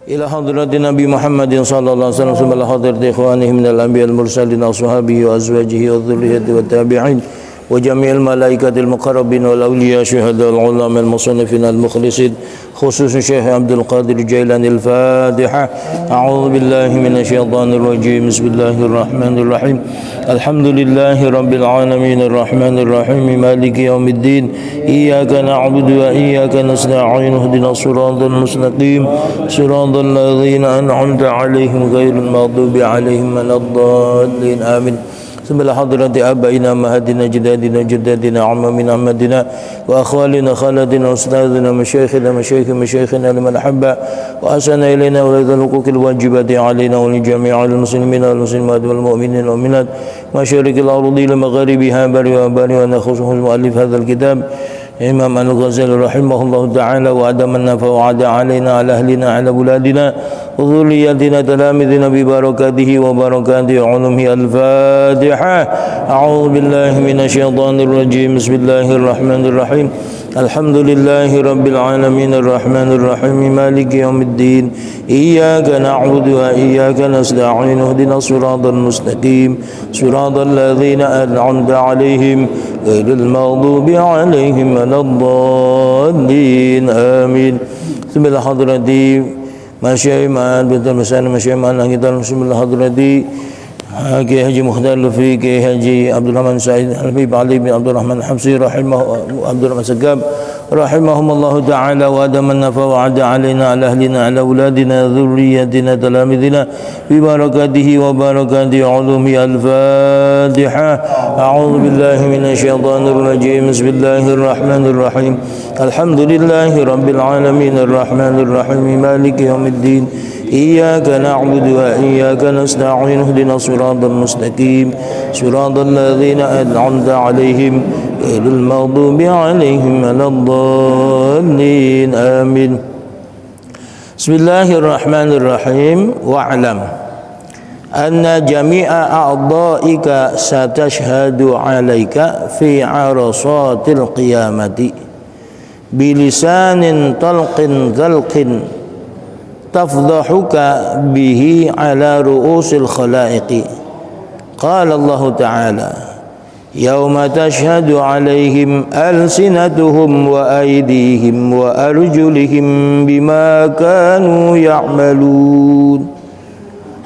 Ila hadrati Nabi Muhammadin sallallahu alaihi wasallam wa hadrati ikhwanihi minal anbiya'i wal mursalin wa ashabihi wa azwajihi wa dhurriyyatihi wa tabi'in wa jami'il malaikatil muqarrabin wal awliya syuhada al ulama al musannifin al mukhlisin khususan Syekh Abdul Qadir Jailani al-Fatiha. A'udzu billahi minasy syaithanir rajim. Bismillahirrahmanirrahim. Alhamdulillahi rabbil alamin arrahmanir rahim maliki yaumiddin. Iyyaka na'budu wa iyyaka nasta'in. Ihdinas siratal mustaqim. Siratal ladzina an'amta 'alaihim ghairil maghdubi 'alaihim waladdallin. Amin. Sebelah hadrati abaina mahadina jadadina jadadina amamina amadina wa akhwalina khaladina ustadina masyayikhina liman habba wa asana ilayna wa lidhal hukukil wajibati alayna wa li jami'al muslimina wal muslimat wal mu'minina wal mu'minat masyarikil ardi ila magharibiha bari wa nakhusuhul mu'allif hadzal kitab Imam Al-Ghazali rahimahullahu ta'ala wa adamanna fa wa'ada alayna ala ahlina ala buladina wa dhurriyyatina talamidina bi barakatihi wa barakati ulumhi al-Fatiha. A'udzu billahi minasy syaithanir rajim. Bismillahirrahmanirrahim. Alhamdulillahi rabbil alamin arrahmanir rahim maliki yaumiddin. Iyyaka na'budu wa iyyaka nasta'in. Ihdinas siratal mustaqim. Siratal ladzina an'amta 'alaihim ghairil maghdubi 'alaihim waladdallin. Amin. Bismillah hadrati masyai'an bintul masan masyai'an kita bismillah hadrati Ki Haji Mukhtar Lufi, Ki Haji Abdul Rahman Said Al-Habib Ali bin Abdul Rahman Habsi Abdul Rahman Sagab rahimahumullahu ta'ala wa adamanna fa wa'ada alaina ala ahlina ala auladina dhurriyyatina talamidina bi barakatihi wa barakati ulumi al-Fatiha. A'udzu billahi minasy syaithanir rajim. Bismillahirrahmanirrahim. Alhamdulillahi rabbil alamin arrahmanir rahim maliki yaumiddin. Iyyaka na'budu wa iyyaka nasta'in. Ihdinas siratal mustaqim. Siratal ladzina an'amta 'alaihim ghairil maghdubi 'alaihim waladdallin. Amin. Bismillahirrahmanirrahim. Wa'lam anna jami'a a'dha'ika satashhadu 'alaika fi 'arasatil qiyamati bilisanin talqin ghalqin tafdahuka bihi ala ru'usil khalaiqi. Qala Allah Ta'ala yawma tashhadu alaihim alsinatuhum wa aydihim wa arjulihim bima kanu ya'malun.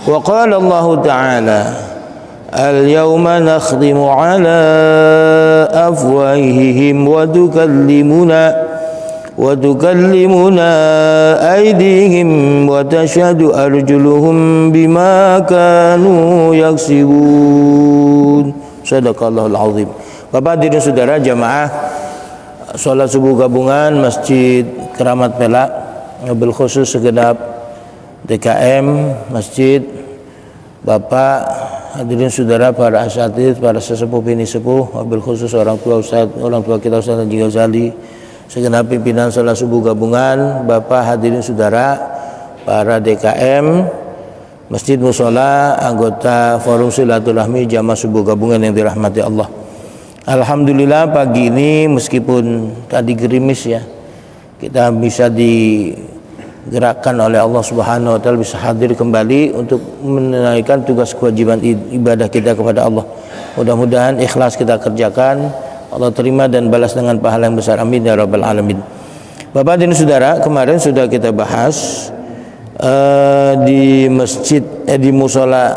Wa qala Allah Ta'ala al-yawma nakhtimu ala afwahihim wa tukallimuna aydihim wa tashhadu arjuluhum bima kanu yaksibun. Sadaqallahul azim. Bapak hadirin saudara jamaah salat subuh gabungan Masjid Keramat Pelak, mobil khusus segenap DKM Masjid, Bapak hadirin saudara para asatidz, para sesepuh bini sepuh, mobil khusus orang tua kita Ustaz Haji Ghazali, segenap pimpinan salat subuh gabungan, Bapak hadirin saudara para DKM Masjid Mushola, anggota Forum Silaturahmi Jamaah Subuh Gabungan yang dirahmati Allah. Alhamdulillah pagi ini meskipun tadi gerimis ya, kita bisa digerakkan oleh Allah Subhanahu wa taala bisa hadir kembali untuk menunaikan tugas kewajiban ibadah kita kepada Allah. Mudah-mudahan ikhlas kita kerjakan, Allah terima dan balas dengan pahala yang besar. Amin ya rabbal alamin. Bapak dan saudara, kemarin sudah kita bahas di masjid di Mushola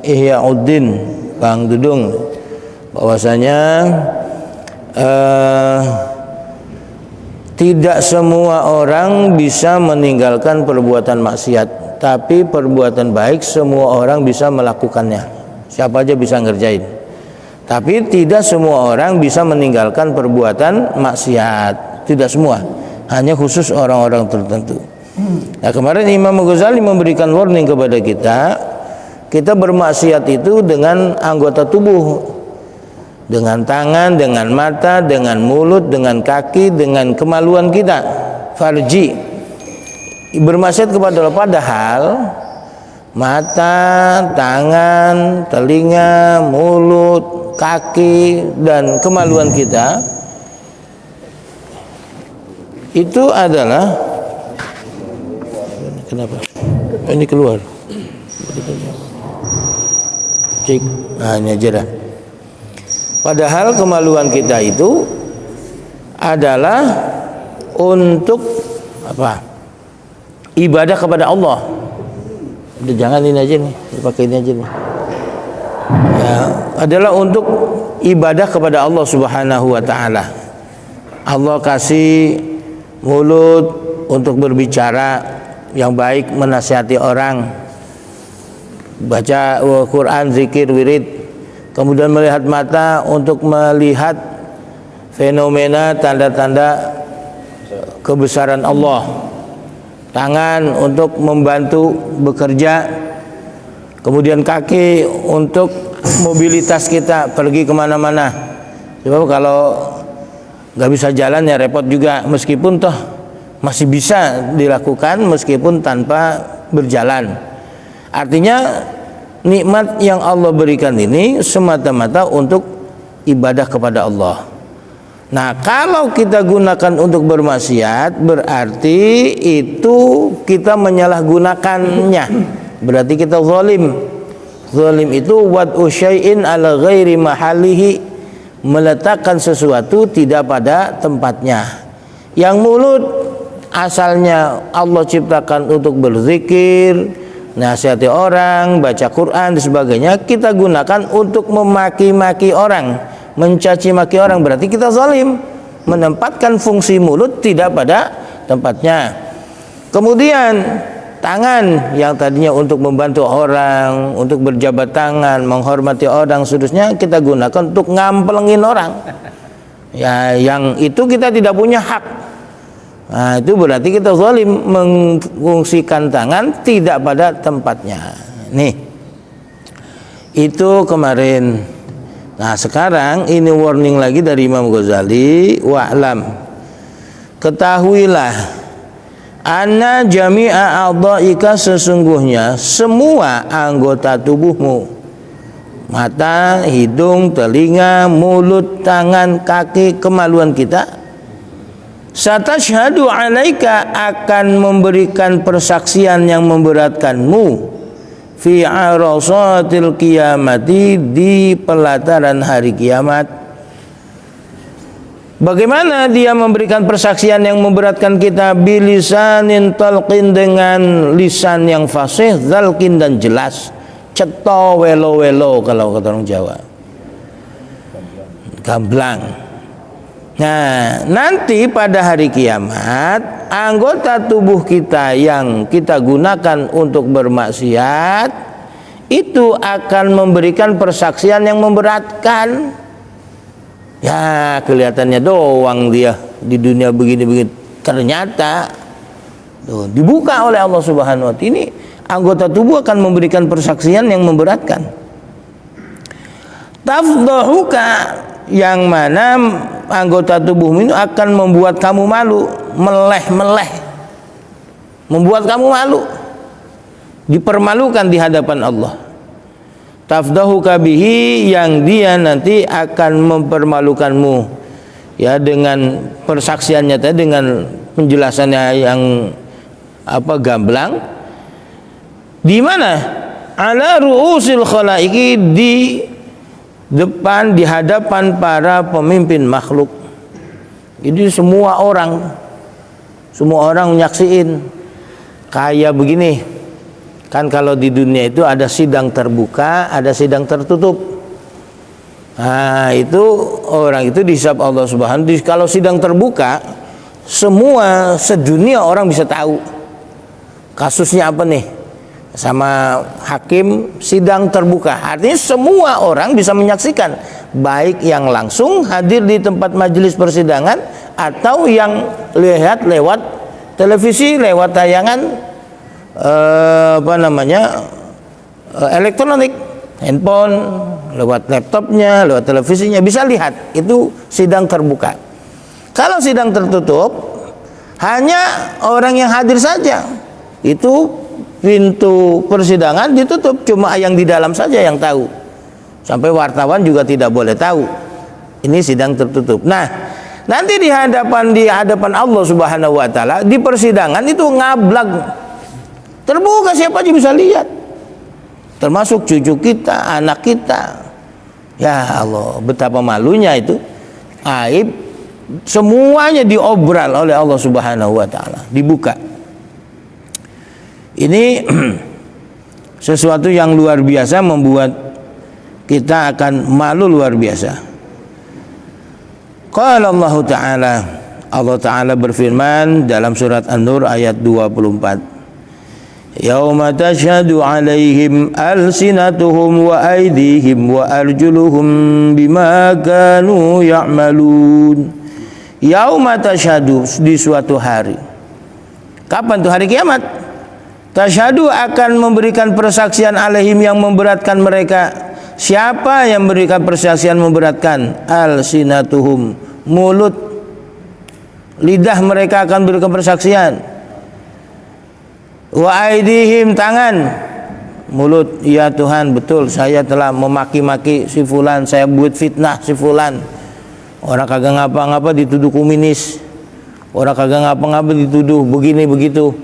Ihya'uddin Bang Dudung, bahwasanya tidak semua orang bisa meninggalkan perbuatan maksiat, tapi perbuatan baik semua orang bisa melakukannya. Siapa aja bisa ngerjain. Tapi tidak semua orang bisa meninggalkan perbuatan maksiat. Tidak semua, hanya khusus orang-orang tertentu. Nah, kemarin Imam Ghazali memberikan warning kepada kita bermaksiat itu dengan anggota tubuh, dengan tangan, dengan mata, dengan mulut, dengan kaki, dengan kemaluan kita, farji. Bermaksiat kepada Allah, padahal mata, tangan, telinga, mulut, kaki, dan kemaluan kita itu adalah kenapa? Ini keluar. Cik, nah ini aja dah. Padahal kemaluan kita itu adalah untuk apa? Ibadah kepada Allah. Udah jangan ini aja nih, pakai ini aja nih. Ya, adalah untuk ibadah kepada Allah Subhanahu wa taala. Allah kasih mulut untuk berbicara yang baik, menasihati orang, baca Quran, zikir, wirid. Kemudian melihat mata untuk melihat fenomena, tanda-tanda kebesaran Allah. Tangan untuk membantu bekerja. Kemudian kaki untuk mobilitas kita pergi kemana-mana. Sebab kalau nggak bisa jalan ya repot juga, meskipun toh masih bisa dilakukan meskipun tanpa berjalan. Artinya nikmat yang Allah berikan ini semata-mata untuk ibadah kepada Allah. Nah, kalau kita gunakan untuk bermaksiat, berarti itu kita menyalahgunakannya. Berarti kita zalim. Zalim itu wad'u syai'in ala ghairi mahalihi, meletakkan sesuatu tidak pada tempatnya. Yang mulut asalnya Allah ciptakan untuk berzikir, nasihati orang, baca Quran dan sebagainya, kita gunakan untuk memaki-maki orang, mencaci maki orang, berarti kita zalim, menempatkan fungsi mulut tidak pada tempatnya. Kemudian tangan yang tadinya untuk membantu orang, untuk berjabat tangan, menghormati orang, seterusnya kita gunakan untuk ngamplengin orang. Ya, yang itu kita tidak punya hak. Nah, itu berarti kita zalim, mengfungsikan tangan tidak pada tempatnya. Nih, itu kemarin. Nah, sekarang ini warning lagi dari Imam Ghazali, wa'lam, ketahuilah, anna jami'a a'dha'ika, sesungguhnya semua anggota tubuhmu, mata, hidung, telinga, mulut, tangan, kaki, kemaluan kita, satashhadu alaika, akan memberikan persaksian yang memberatkanmu, fi arasatil qiyamati, di pelataran hari kiamat. Bagaimana dia memberikan persaksian yang memberatkan kita? Bilisanin talqin, dengan lisan yang fasih, zalkin dan jelas, ceto welo-welo kalau kata orang Jawa, gamblang. Nah, nanti pada hari kiamat, anggota tubuh kita yang kita gunakan untuk bermaksiat itu akan memberikan persaksian yang memberatkan. Ya, kelihatannya doang dia di dunia begini-begini, ternyata tuh, dibuka oleh Allah Subhanahu wa taala, ini anggota tubuh akan memberikan persaksian yang memberatkan. Tafdahuka, yang mana anggota tubuhmu itu akan membuat kamu malu, meleh-meleh, membuat kamu malu, dipermalukan di hadapan Allah. Tafdahuka bihi, yang dia nanti akan mempermalukanmu, ya, dengan persaksiannya tadi, dengan penjelasannya yang gamblang. Di mana? Ala ru'usil khalaiki, di depan, di hadapan para pemimpin makhluk. Jadi semua orang menyaksiin. Kayak begini kan, kalau di dunia itu ada sidang terbuka, ada sidang tertutup. Nah, itu orang itu dihisab Allah Subhanahu wa taala. Kalau sidang terbuka, semua sedunia orang bisa tahu kasusnya apa nih, sama hakim. Sidang terbuka artinya semua orang bisa menyaksikan, baik yang langsung hadir di tempat majelis persidangan atau yang lihat lewat televisi, lewat tayangan elektronik, handphone, lewat laptopnya, lewat televisinya, bisa lihat. Itu sidang terbuka. Kalau sidang tertutup, hanya orang yang hadir saja, itu pintu persidangan ditutup, cuma yang di dalam saja yang tahu. Sampai wartawan juga tidak boleh tahu. Ini sidang tertutup. Nah, nanti di hadapan Allah Subhanahu wa taala di persidangan itu ngablag. Terbuka, siapa aja bisa lihat. Termasuk cucu kita, anak kita. Ya Allah, betapa malunya itu. Aib semuanya diobral oleh Allah Subhanahu wa taala, dibuka. Ini sesuatu yang luar biasa, membuat kita akan malu luar biasa. Qala Allah Ta'ala berfirman dalam surat An-Nur ayat 24. Yauma tashhadu 'alaihim alsinatuhum wa aydihim wa arjuluhum bima kanu ya'malun. Yauma tashhadu, di suatu hari. Kapan tuh? Hari kiamat. Tashhadu akan memberikan persaksian alaihim, yang memberatkan mereka. Siapa yang memberikan persaksian memberatkan? Alsinatuhum, mulut, lidah mereka akan berikan persaksian. Wa aidihim, tangan, mulut, ya Tuhan, betul saya telah memaki-maki si fulan, saya buat fitnah si fulan. Orang kagak ngapa-ngapa dituduh komunis, orang kagak ngapa-ngapa dituduh begini begitu.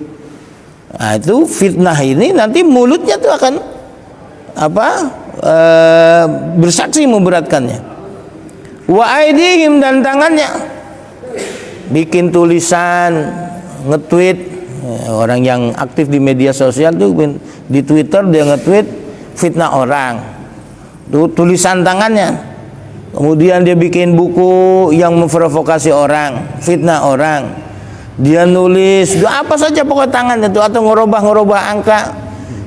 Nah, itu fitnah ini nanti mulutnya tuh akan bersaksi memberatkannya. Wa aidihim, dan tangannya bikin tulisan, nge-tweet. Orang yang aktif di media sosial tuh di Twitter, dia nge-tweet fitnah orang, tuh tulisan tangannya. Kemudian dia bikin buku yang memprovokasi orang, fitnah orang. Dia nulis apa saja pokok tangannya tuh, atau ngerubah angka.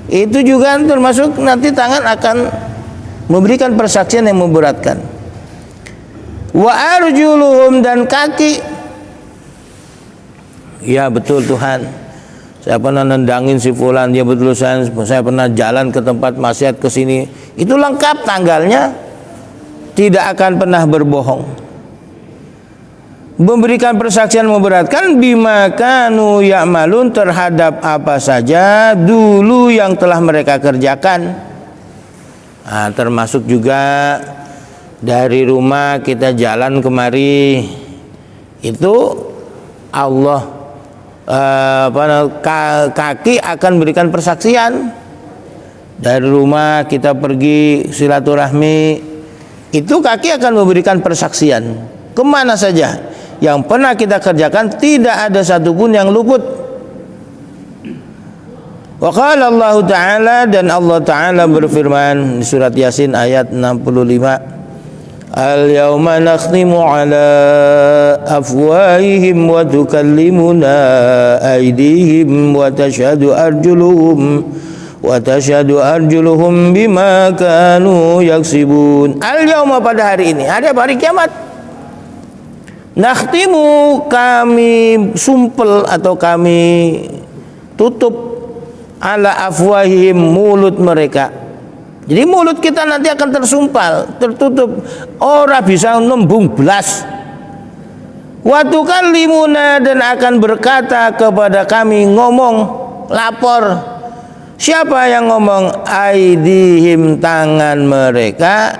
Itu juga termasuk nanti tangan akan memberikan persaksian yang memberatkan. Wa arjuluhum, dan kaki. Ya betul Tuhan, saya pernah nendangin si fulan, dia betul saya pernah jalan ke tempat maksiat ke sini. Itu lengkap tanggalnya, tidak akan pernah berbohong. Memberikan persaksian memberatkan bima kanu ya'malun, terhadap apa saja dulu yang telah mereka kerjakan. Nah, termasuk juga dari rumah kita jalan kemari, itu Allah kaki akan berikan persaksian. Dari rumah kita pergi silaturahmi, itu kaki akan memberikan persaksian. Kemana saja yang pernah kita kerjakan, tidak ada satupun yang luput. Wa qala Allah Ta'ala, dan Allah Ta'ala berfirman di surat Yasin ayat 65. Al-yawma nakhtimu ala afwahihim wa tukallimuna aydihim wa tashhadu arjuluhum bima kanu yaksibun. Al-yawma, pada hari ini, hari kiamat. Nakhtimu, kami sumpel atau kami tutup, ala afwahihim, mulut mereka. Jadi mulut kita nanti akan tersumpal, tertutup, ora bisa nembung belas. Wa tukallimuna, dan akan berkata kepada kami, ngomong, lapor. Siapa yang ngomong? Aidihim, tangan mereka.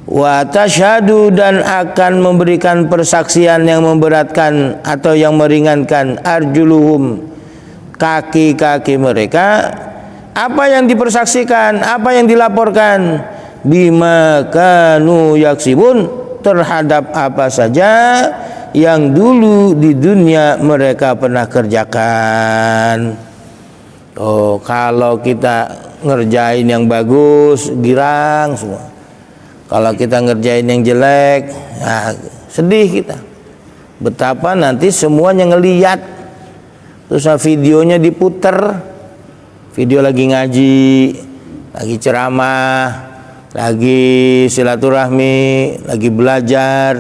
Wa tashhadu, dan akan memberikan persaksian yang memberatkan atau yang meringankan, arjuluhum, kaki-kaki mereka. Apa yang dipersaksikan, apa yang dilaporkan, bima kanu yaksibun, terhadap apa saja yang dulu di dunia mereka pernah kerjakan. Oh, kalau kita ngerjain yang bagus, girang semua. Kalau kita ngerjain yang jelek, nah, sedih kita. Betapa nanti semuanya ngeliat, terus videonya diputer. Video lagi ngaji, lagi ceramah, lagi silaturahmi, lagi belajar,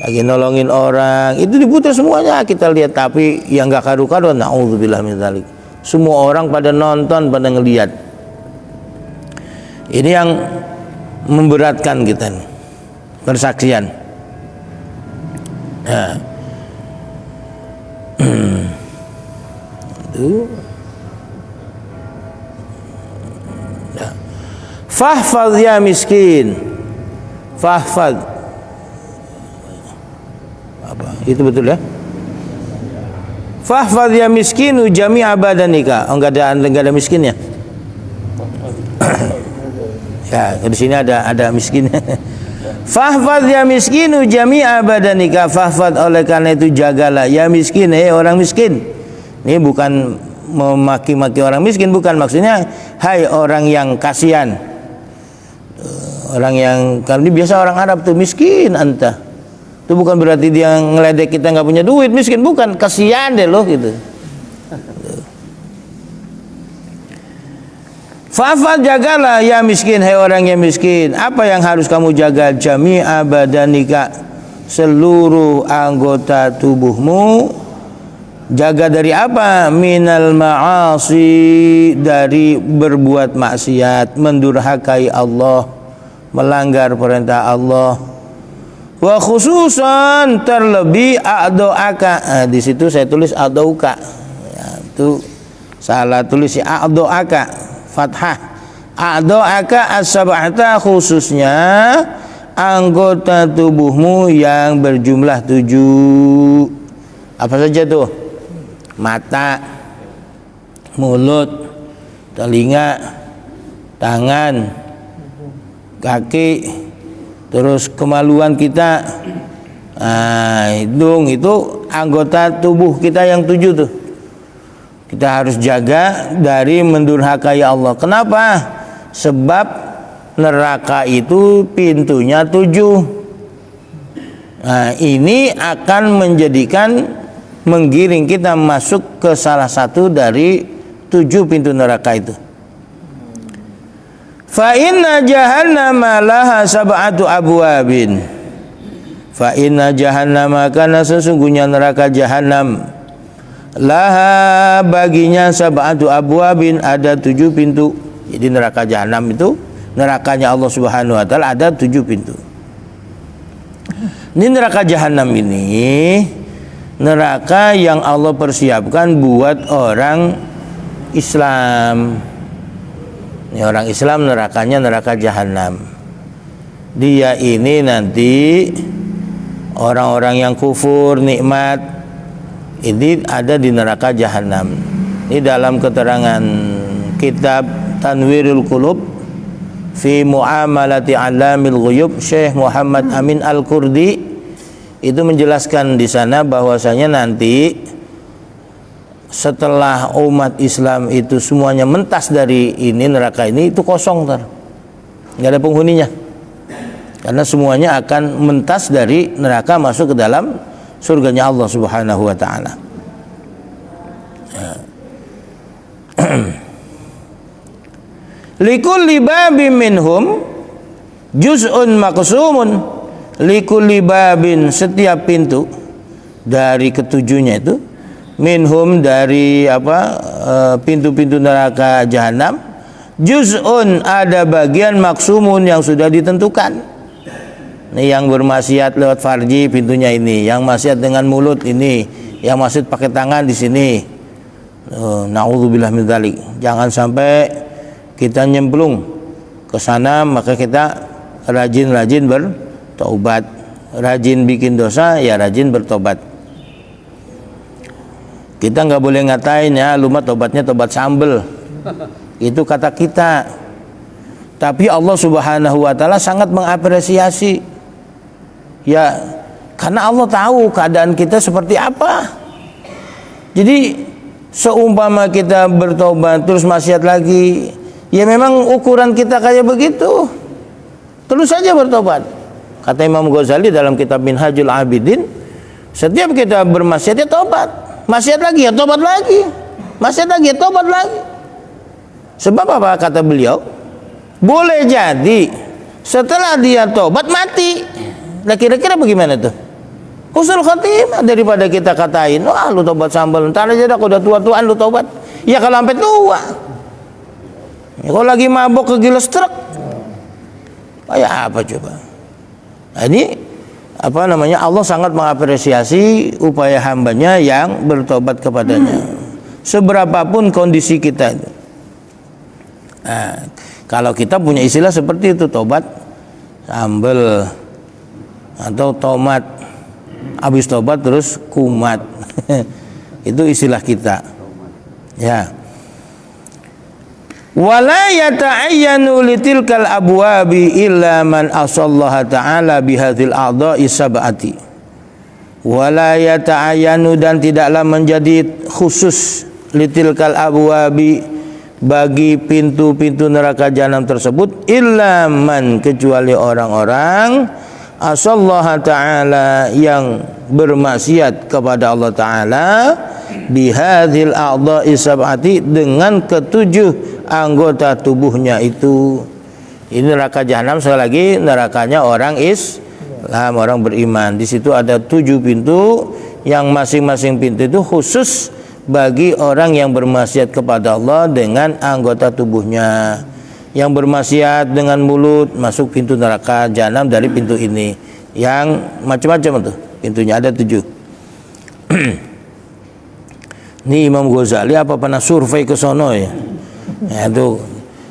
lagi nolongin orang, itu diputar semuanya kita lihat. Tapi yang gak karu-karuan, na'udzubillah min dzalik, semua orang pada nonton, pada ngelihat. Ini yang memberatkan kita nih, persaksian. Nah. Itu Fahfadz ya miskin. Fahfadz. Apa? Itu betul ya? Fahfadz ya miskinu jami'a badanika. Oh, enggak ada miskinnya. Ya, di sini ada miskin. Fahfadz ya miskinu jami'a badanika. Fahfadz, oleh karena itu jagalah ya miskin, orang miskin. Ini bukan memaki-maki orang miskin, bukan, maksudnya hai orang yang kasihan. Orang yang, kalau ini biasa orang Arab tuh miskin anta. Itu bukan berarti dia ngeledek kita nggak punya duit, miskin, bukan, kasihan deh loh gitu. Fa'fad, jagalah ya miskin, hai orang yang miskin. Apa yang harus kamu jaga? Jami'a badanika, seluruh anggota tubuhmu. Jaga dari apa? Minal ma'asi, dari berbuat maksiat, mendurhakai Allah, melanggar perintah Allah. Wa khususan, terlebih a'do'aka. Di situ saya tulis a'do'uka. Ya, itu salah tulis ya, a'do'aka. Fathah. A'do'aka as-sab'ata, khususnya anggota tubuhmu yang berjumlah 7. Apa saja tuh? Mata, mulut, telinga, tangan, kaki, terus kemaluan kita, hidung, itu anggota tubuh kita yang 7 tuh. Kita harus jaga dari mendurhakai Allah. Kenapa? Sebab neraka itu pintunya 7. Nah, ini akan menggiring kita masuk ke salah satu dari 7 pintu neraka itu. Fa inna jahannama laha sab'atu abwabin. Fa inna jahannama, karena sesungguhnya neraka jahanam, laha, baginya sab'atu abwabin, ada 7 pintu. Jadi neraka jahanam itu, nerakanya Allah Subhanahu wa taala, ada 7 pintu. Ini neraka jahanam ini neraka yang Allah persiapkan buat orang Islam. Ini orang Islam nerakanya neraka jahanam. Dia ini nanti orang-orang yang kufur nikmat ini ada di neraka jahanam. Ini dalam keterangan kitab Tanwirul Qulub fi Mu'amalati Alamil Ghuyub, Syekh Muhammad Amin Al-Kurdi itu menjelaskan di sana bahwasanya nanti setelah umat Islam itu semuanya mentas dari ini neraka ini, itu kosong ntar, nggak ada penghuninya, karena semuanya akan mentas dari neraka masuk ke dalam surganya Allah Subhanahu wa taala. Likulli babin minhum juz'un maqsumun. Likulli babin, setiap pintu dari ketujuhnya itu, minhum, dari pintu-pintu neraka jahanam, juz'un, ada bagian, maksumun, yang sudah ditentukan. Ini yang bermaksiat lewat farji pintunya ini, yang maksiat dengan mulut ini, yang maksiat pakai tangan di sini. Na'udzubillah min dzalik. Jangan sampai kita nyemplung ke sana, maka kita rajin-rajin bertobat. Rajin bikin dosa, ya rajin bertobat. Kita nggak boleh ngatain ya, lu mah tobatnya tobat sambel. Itu kata kita. Tapi Allah Subhanahu wa taala sangat mengapresiasi. Ya, karena Allah tahu keadaan kita seperti apa. Jadi seumpama kita bertobat terus maksiat lagi, ya memang ukuran kita kayak begitu. Terus saja bertobat. Kata Imam Ghazali dalam kitab Minhajul Abidin, setiap kita bermaksiat ya tobat. Maksiat lagi ya tobat lagi. Maksiat lagi ya tobat lagi. Sebab apa kata beliau? Boleh jadi setelah dia tobat mati. Nah kira-kira bagaimana tuh? Husnul khatimah, daripada kita katain, wah lu tobat sambal, ntar aja dah udah tua-tuaan lu tobat. Ya kalau sampai tua. Ya, kalau lagi mabok kegiles truk, kayak apa coba? Nah, ini Allah sangat mengapresiasi upaya hambanya yang bertobat kepadanya, seberapapun kondisi kita. Nah, Kalau kita punya istilah seperti itu, tobat sambel atau tomat, habis tobat terus kumat. Itu istilah kita. Ya. Wala yata'ayyanu litilkal abwabi illa man asallaha ta'ala bihadzal a'dha'i sab'ati. Wala yata'ayyanu, dan tidaklah menjadi khusus litilkal abwabi, bagi pintu-pintu neraka jahanam tersebut, illa man, kecuali orang-orang asallaha ta'ala, yang bermaksiat kepada Allah Ta'ala, bihadzal a'dha'i sab'ati, dengan ketujuh anggota tubuhnya itu. Ini neraka jahanam, sekali lagi, nerakanya orang Islam, orang beriman. Di situ ada 7 pintu, yang masing-masing pintu itu khusus bagi orang yang bermaksiat kepada Allah dengan anggota tubuhnya. Yang bermaksiat dengan mulut masuk pintu neraka jahanam dari pintu ini. Yang macam-macam itu pintunya, ada 7. Ini Imam Ghazali apa pernah survei ke sono ya?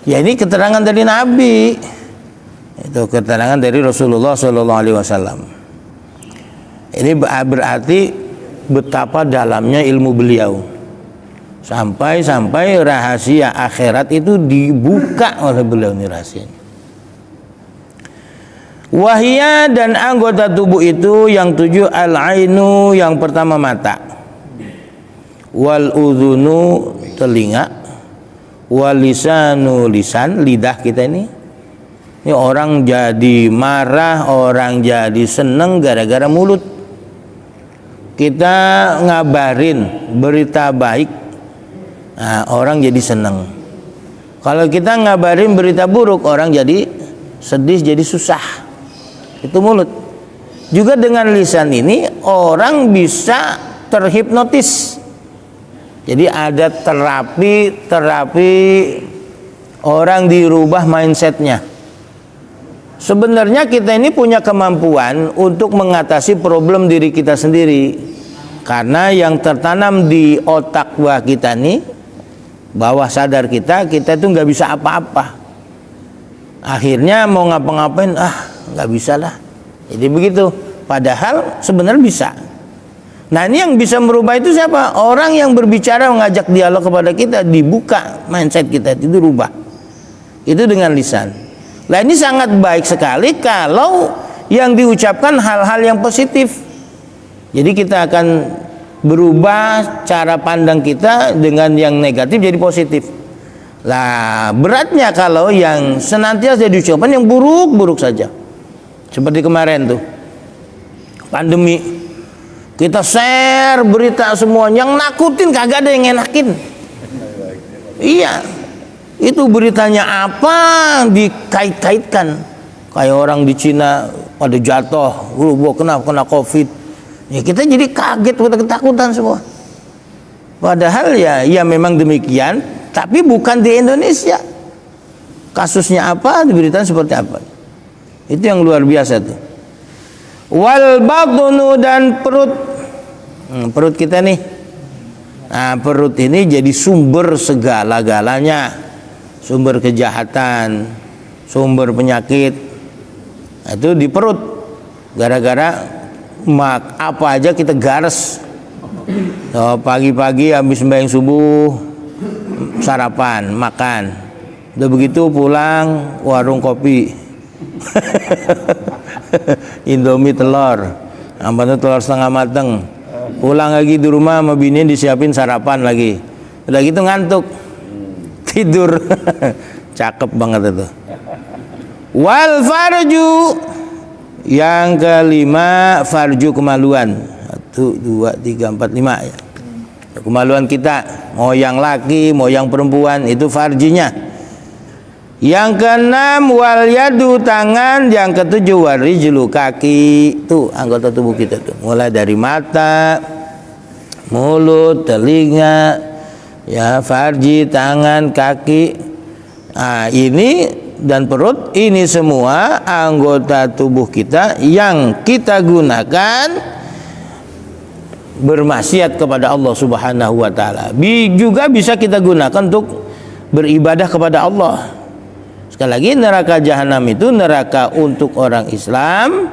Ya ini keterangan dari Nabi. Itu keterangan dari Rasulullah SAW. Ini berarti betapa dalamnya ilmu beliau, sampai rahasia akhirat itu dibuka oleh beliau. Ini rahasianya. Wahya, dan anggota tubuh itu yang 7, al-ainu, yang pertama mata, wal udhunu, telinga, wal lisanu, lisan, lidah kita ini. Ini orang jadi marah, orang jadi seneng gara-gara mulut. Kita ngabarin berita baik, nah, orang jadi seneng. Kalau kita ngabarin berita buruk, orang jadi sedih, jadi susah. Itu mulut. Juga dengan lisan ini orang bisa terhipnotis. Jadi ada terapi orang dirubah mindsetnya. Sebenarnya kita ini punya kemampuan untuk mengatasi problem diri kita sendiri, karena yang tertanam di otak bawah kita nih, bawah sadar kita itu nggak bisa apa-apa. Akhirnya mau ngapa-ngapain, nggak bisa lah. Jadi begitu. Padahal sebenarnya bisa. Nah, ini yang bisa merubah itu siapa? Orang yang berbicara, mengajak dialog kepada kita, dibuka mindset kita, itu rubah. Itu dengan lisan. Nah, ini sangat baik sekali kalau yang diucapkan hal-hal yang positif. Jadi kita akan berubah cara pandang kita dengan yang negatif jadi positif. Lah, beratnya kalau yang senantiasa diucapkan yang buruk-buruk saja. Seperti kemarin tuh, pandemi. Kita share berita semua, yang nakutin kagak ada yang enakin. Iya. Itu beritanya apa dikait-kaitkan, kayak orang di Cina pada jatuh, kena COVID. Ya kita jadi kaget, kita ketakutan semua. Padahal ya memang demikian, tapi bukan di Indonesia. Kasusnya apa, diberitakan seperti apa. Itu yang luar biasa tuh. Wal batnu, dan perut. Perut kita nih. Nah, perut ini jadi sumber segala-galanya. Sumber kejahatan, sumber penyakit. Itu di perut. Gara-gara apa aja kita gares. Pagi-pagi habis sembahyang subuh, sarapan, makan. Udah begitu pulang, warung kopi. Indomie telur. Ampun, telur setengah mateng. Pulang lagi di rumah sama bini disiapin sarapan lagi. Udah gitu ngantuk, tidur. Cakep banget itu. Wal farju, yang kelima, farju, kemaluan. 1, 2, 3, 4, 5 ya. Kemaluan kita, mau yang laki mau yang perempuan, itu farjinya. Yang keenam, wal yadu, tangan. Yang ketujuh, wal rijlu, kaki. Tuh anggota tubuh kita tuh, mulai dari mata, mulut, telinga, ya, farji, tangan, kaki. Nah, ini dan perut, ini semua anggota tubuh kita yang kita gunakan bermaksiat kepada Allah Subhanahu wa taala. Juga bisa kita gunakan untuk beribadah kepada Allah. Sekali lagi, neraka jahanam itu neraka untuk orang Islam.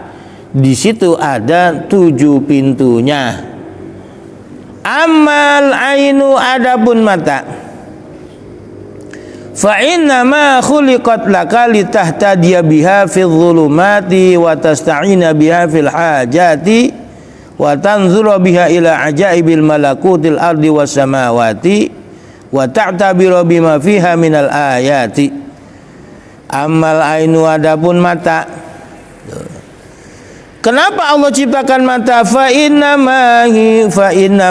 Di situ ada 7 pintunya. Amal ainu, adapun mata, fa inna ma khuliqat laka litahtadiya biha fil dhulumati wa tasta'ina biha fil hajati wa tanzura biha ila ajaibil malakutil ardi was samawati wa ta'tabira bima fiha minal ayati. Amal ainu, adapun mata, kenapa Allah ciptakan mata? Fa inna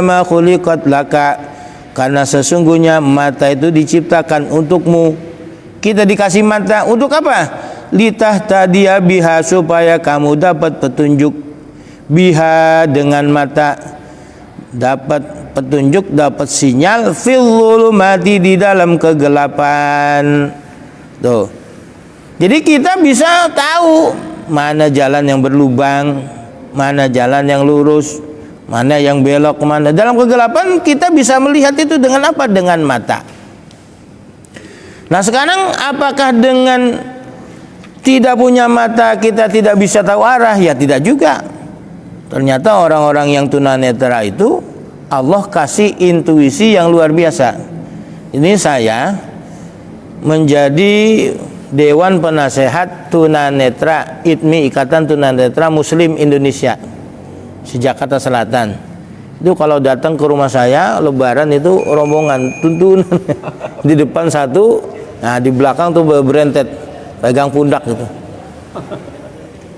ma khuliqat laka, karena sesungguhnya mata itu diciptakan untukmu. Kita dikasih mata untuk apa? Litahtadiya biha, supaya kamu dapat petunjuk. Biha, dengan mata, dapat petunjuk, dapat sinyal. Fil zulumati, di dalam kegelapan. Tuh. Jadi kita bisa tahu mana jalan yang berlubang, mana jalan yang lurus, mana yang belok kemana. Dalam kegelapan kita bisa melihat itu dengan apa? Dengan mata. Nah sekarang, apakah dengan tidak punya mata kita tidak bisa tahu arah? Ya tidak juga. Ternyata orang-orang yang tunanetra itu Allah kasih intuisi yang luar biasa. Ini saya menjadi Dewan Penasehat Tunanetra ITMI, Ikatan Tunanetra Muslim Indonesia Jakarta Selatan. Itu kalau datang ke rumah saya lebaran itu rombongan tuntun di depan satu, nah di belakang tuh berentet pegang pundak gitu.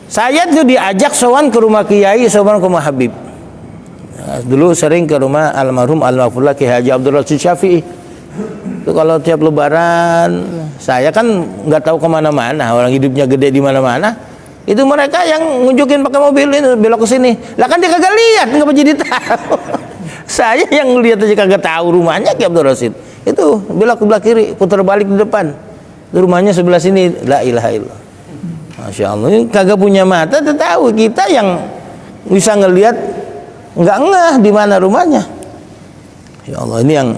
Saya tuh diajak sowan ke rumah Kiai, sowan ke rumah Habib. Nah, dulu sering ke rumah almarhum almarhumullah Kiai Haji Abdul Rashid Syafi'i. Itu kalau tiap lebaran, saya kan nggak tahu kemana-mana, orang hidupnya gede di mana-mana. Itu mereka yang nunjukin pakai mobil ini belok ke sini. Lah kan dia kagak lihat, nggak jadi tahu. Saya yang lihat aja kagak tahu rumahnya Ki Abdul Rashid. Itu belok ke belah kiri, putar balik di depan. Itu rumahnya sebelah sini. La ilaha illallah. Masya Allah, ini kagak punya mata, tahu. Kita yang bisa ngelihat nggak ngeh di mana rumahnya. Ya Allah, ini yang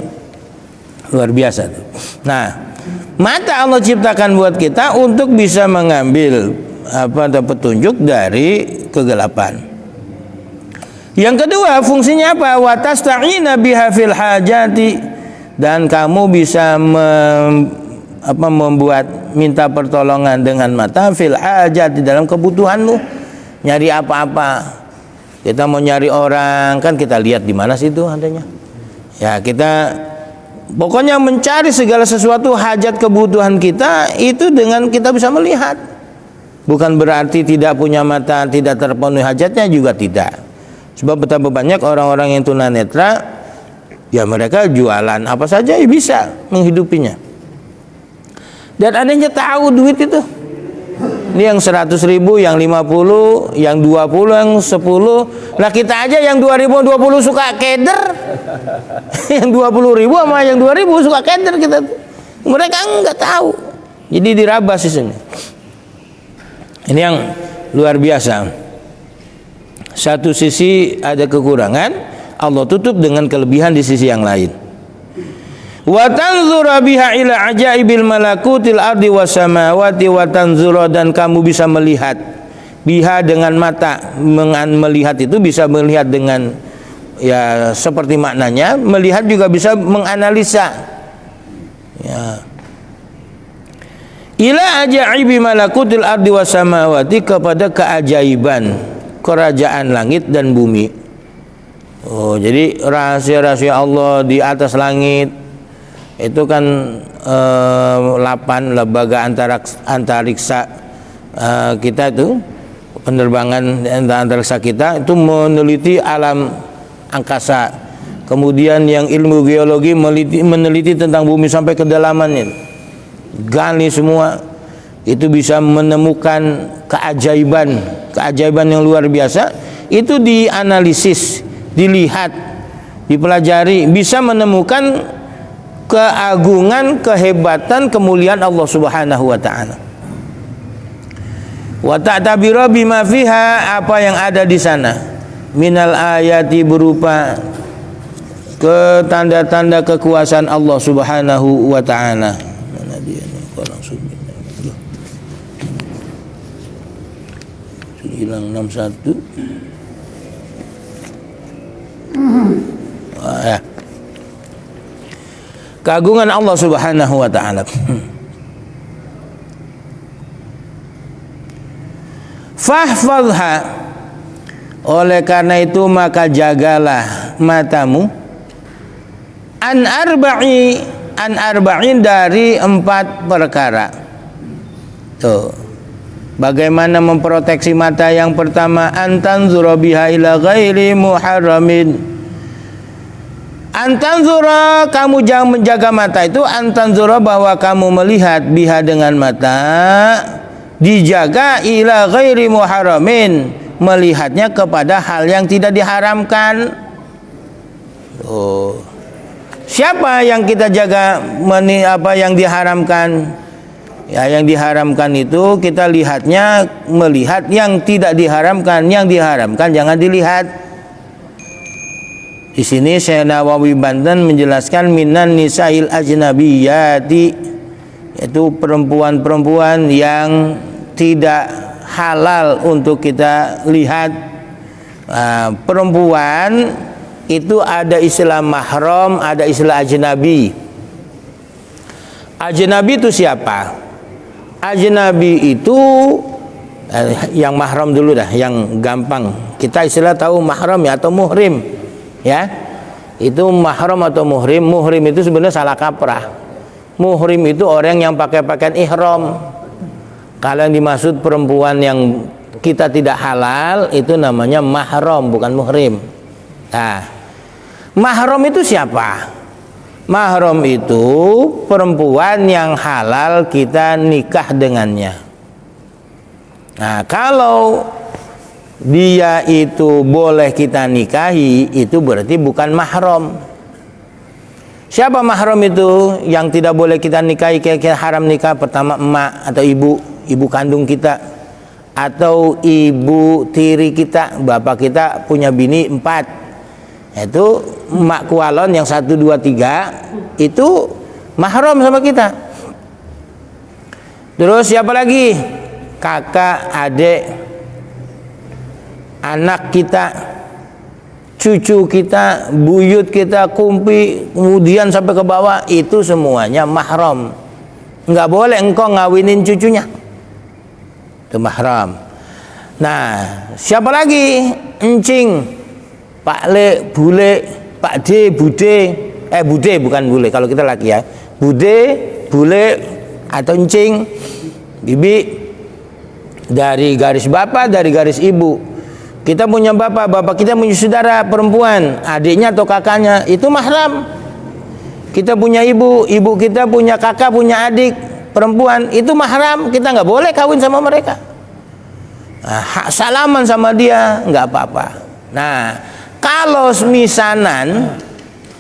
luar biasa. Nah, mata Allah ciptakan buat kita untuk bisa mengambil petunjuk dari kegelapan. Yang kedua, fungsinya apa? Wa tasta'ina biha fil hajati, dan kamu bisa membuat minta pertolongan dengan mata fil hajati, dalam kebutuhanmu. Nyari apa-apa, kita mau nyari orang, kan kita lihat di mana sih itu adanya. Ya, kita pokoknya mencari segala sesuatu hajat kebutuhan kita itu dengan kita bisa melihat. Bukan berarti tidak punya mata tidak terpenuhi hajatnya, juga tidak. Sebab betapa banyak orang-orang yang tunanetra, ya mereka jualan apa saja ya bisa menghidupinya. Dan adanya tahu duit itu. Ini yang 100.000, yang 50, yang 20, yang 10. Lah kita aja yang 2020 suka keder. Yang 20.000 sama yang 2.000 suka keder kita. Mereka enggak tahu. Jadi dirabas di sini. Ini yang luar biasa. Satu sisi ada kekurangan, Allah tutup dengan kelebihan di sisi yang lain. Wa tanzura biha ila ajaibil malakutil ardi was samawati, wa tanzura, dan kamu bisa melihat biha dengan mata. Melihat itu bisa melihat dengan ya seperti maknanya, melihat juga bisa menganalisa. Ya. Ila ajaibi malakutil ardi was samawati, kepada keajaiban kerajaan langit dan bumi. Oh, jadi rahasia-rahasia Allah di atas langit itu kan 8 lembaga antariksa kita itu, penerbangan antariksa kita itu meneliti alam angkasa. Kemudian yang ilmu geologi meneliti tentang bumi sampai kedalamannya, gali semua. Itu bisa menemukan keajaiban yang luar biasa. Itu dianalisis, dilihat, dipelajari, bisa menemukan keagungan, kehebatan, kemuliaan Allah Subhanahu wa taala. Wa ta'tabira bima fiha, apa yang ada di sana. Minal ayati, berupa tanda-tanda kekuasaan Allah Subhanahu wa taala. Mana dia nih? Kok langsung 961. Ya. Keagungan Allah Subhanahu wa taala. Fahfadha, oleh karena itu maka jagalah matamu an arba'in dari 4 perkara. Tuh. Bagaimana memproteksi mata? Yang pertama, antanzura biha ila ghairi muharramin. Antanzura, kamu jangan menjaga mata itu, antanzura bahwa kamu melihat biha dengan mata, dijaga ila ghairi muharramin, melihatnya kepada hal yang tidak diharamkan. Oh. Siapa yang kita jaga apa yang diharamkan? Ya, yang diharamkan itu kita lihatnya, melihat yang tidak diharamkan. Yang diharamkan jangan dilihat. Di sini Syekh Nawawi Banten menjelaskan minan nisail ajnabiyati, yaitu perempuan-perempuan yang tidak halal untuk kita lihat. Perempuan itu ada istilah mahram, ada istilah ajnabi. Ajnabi itu siapa? Ajnabi itu yang mahram dulu dah, yang gampang. Kita istilah tahu mahram ya atau muhrim. Ya. Itu mahram atau muhrim. Muhrim itu sebenarnya salah kaprah. Muhrim itu orang yang pakai pakaian ihram. Kalau yang dimaksud perempuan yang kita tidak halal itu namanya mahram, bukan muhrim. Nah, mahram itu siapa? Mahram itu perempuan yang halal kita nikah dengannya. Nah, kalau dia itu boleh kita nikahi, itu berarti bukan mahram. Siapa mahram itu yang tidak boleh kita nikahi, kira-kira haram nikah? Pertama, emak atau ibu kandung kita, atau ibu tiri kita. Bapak kita punya bini 4. Itu emak kualon yang 1, 2, 3 itu mahram sama kita. Terus siapa lagi? Kakak, adik, anak kita, cucu kita, buyut kita, kumpi, kemudian sampai ke bawah, itu semuanya mahram. Enggak boleh engkau ngawinin cucunya. Itu mahram. Nah, siapa lagi? Encing, Pak Le, Bule, Pak D, Bude. Bude bukan bule kalau kita laki ya. Bude, Bule atau encing, bibi, dari garis bapak, dari garis ibu. Kita punya bapak kita punya saudara perempuan, adiknya atau kakaknya, itu mahram. Kita punya ibu kita punya kakak, punya adik perempuan, itu mahram. Kita nggak boleh kawin sama mereka. Nah, salaman sama dia nggak apa-apa. Nah, kalau misanan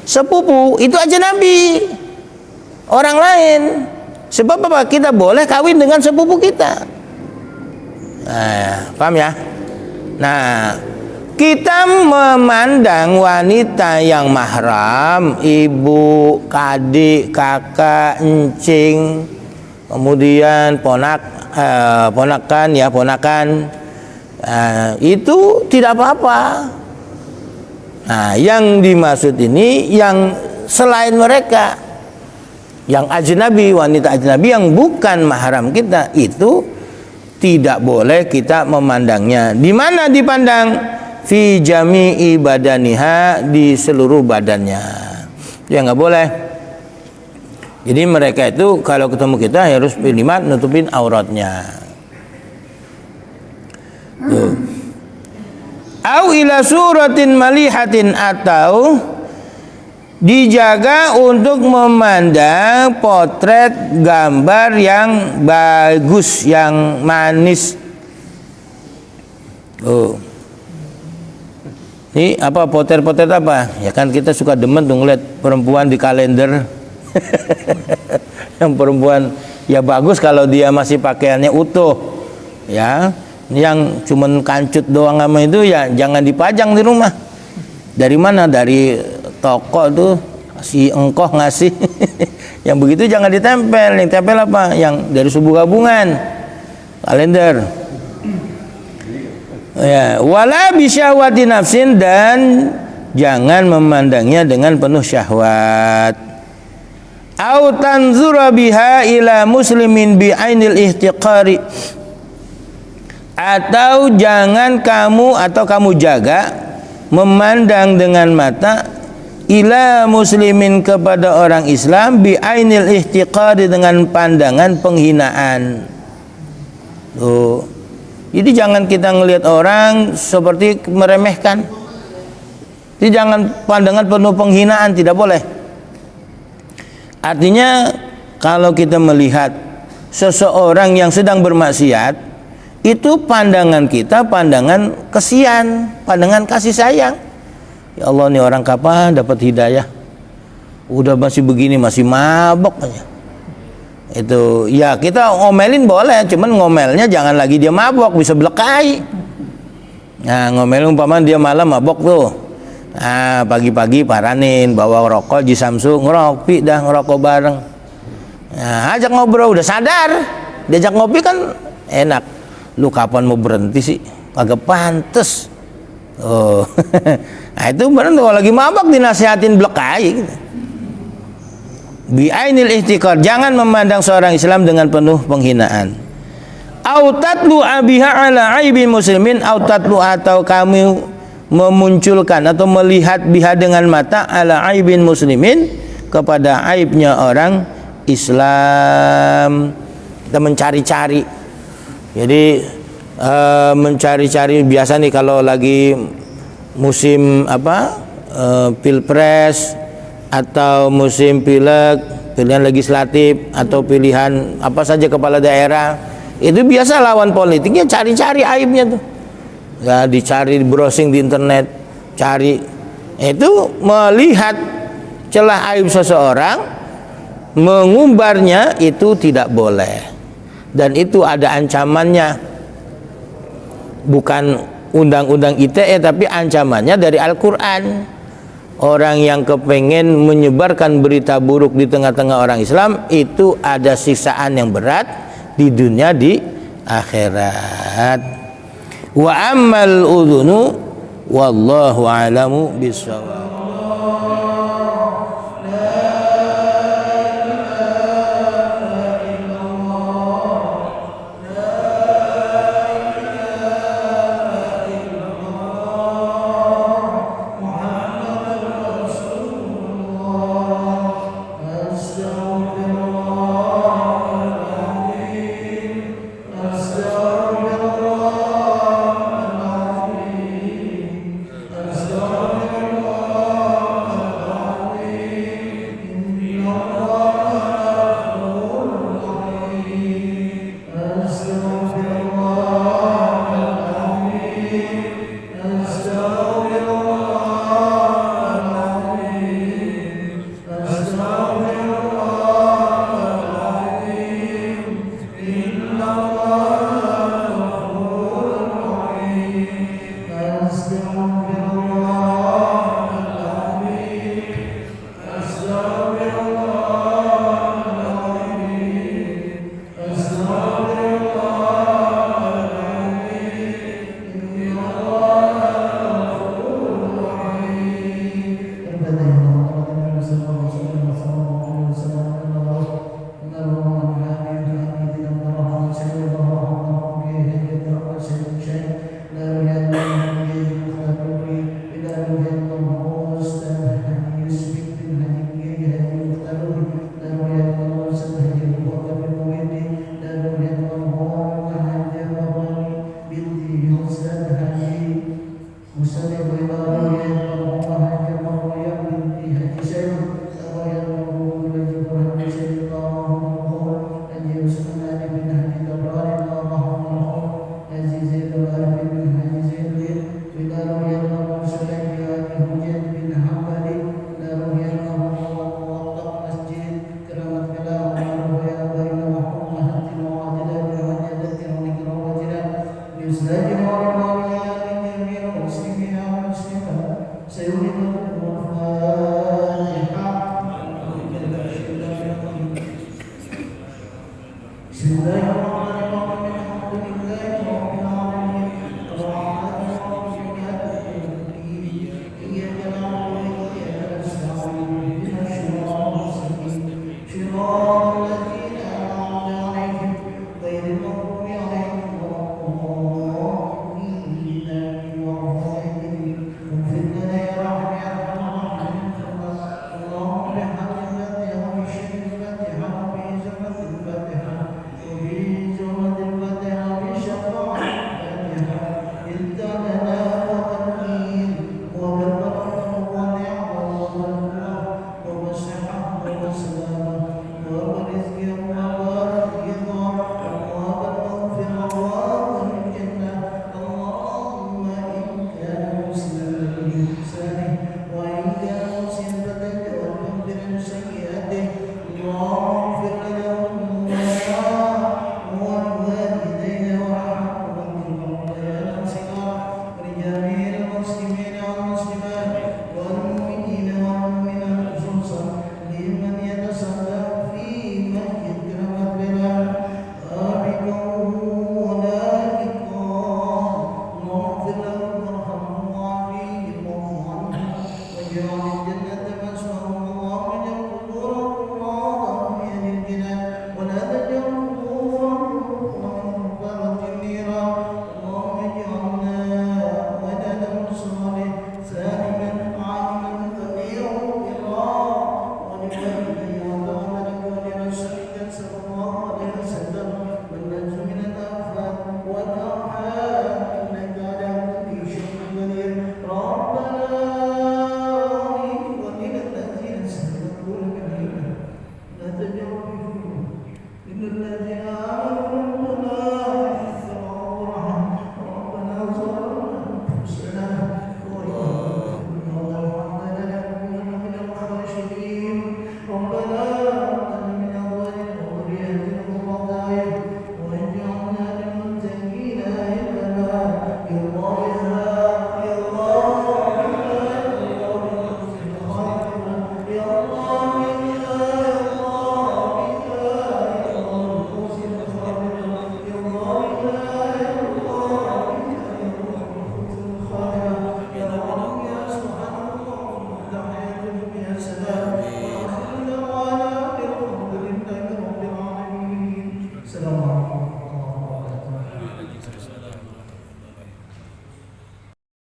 sepupu itu ajnabi, orang lain. Sebab apa? Kita boleh kawin dengan sepupu kita. Nah, paham ya? Nah, kita memandang wanita yang mahram, ibu, adik, kakak, encing, kemudian ponakan, itu tidak apa-apa. Nah, yang dimaksud ini yang selain mereka, yang ajnabi, wanita ajnabi yang bukan mahram kita, itu tidak boleh kita memandangnya. Di mana dipandang? Fi jami'i badaniha, di seluruh badannya. Ya nggak boleh. Jadi mereka itu kalau ketemu kita harus minimal nutupin auratnya. Tuh. Au ila suratin malihatin, atau dijaga untuk memandang potret gambar yang bagus, yang manis. Oh. Ini apa potret-potret apa? Ya kan kita suka demen tuh ngeliat perempuan di kalender. Yang perempuan ya bagus kalau dia masih pakaiannya utuh. Ya. Yang cuman kancut doang sama itu ya jangan dipajang di rumah. Dari mana? Dari toko tuh si engkoh ngasih. Yang begitu jangan ditempel. Yang tempel apa? Yang dari subuh gabungan, kalender. Ya, wala bisyahwati nafsin, dan jangan memandangnya dengan penuh syahwat. Au tanzura biha ila muslimin bi ainil ihtiqari, atau jangan kamu jaga memandang dengan mata ila muslimin, kepada orang Islam, bi ainil ihtiqari, dengan pandangan penghinaan. Tuh. Jadi jangan kita ngelihat orang seperti meremehkan. Jadi jangan pandangan penuh penghinaan, tidak boleh. Artinya kalau kita melihat seseorang yang sedang bermaksiat, itu pandangan kita pandangan kesian, pandangan kasih sayang. Ya Allah, nih orang kapan dapat hidayah? Udah masih begini, masih mabok aja. Itu ya, kita ngomelin boleh, cuman ngomelnya jangan lagi dia mabok, bisa belekai. Nah, ngomelin umpama dia malam mabok tuh. Nah, pagi-pagi paranin, bawa rokok Ji Samsu, ngeropi dah, ngerokok bareng. Nah, ajak ngobrol, udah sadar, diajak ngopi kan enak. Lu kapan mau berhenti sih? Kagak pantes. Oh. Nah, itu bener tuh, kalau lagi mabok dinasihatin belekai gitu. Bi'ainil ihtiqar, jangan memandang seorang Islam dengan penuh penghinaan. Au tatlu abiha ala aibi muslimin, au tatlu, atau kamu memunculkan atau melihat biha dengan mata ala aibin muslimin, kepada aibnya orang Islam. Kita mencari-cari. Jadi mencari-cari, biasa nih kalau lagi musim pilpres atau musim pileg, pilihan legislatif atau pilihan apa saja kepala daerah, itu biasa lawan politiknya cari-cari aibnya tuh. Ya, dicari, browsing di internet, cari. Itu melihat celah aib seseorang, mengumbarnya itu tidak boleh. Dan itu ada ancamannya. Bukan undang-undang ITE, tapi ancamannya dari Al-Quran. Orang yang kepengen menyebarkan berita buruk di tengah-tengah orang Islam, itu ada siksaan yang berat di dunia, di akhirat. Wa ammal udhunu wallahu a'lamu bissawab. Yusra'il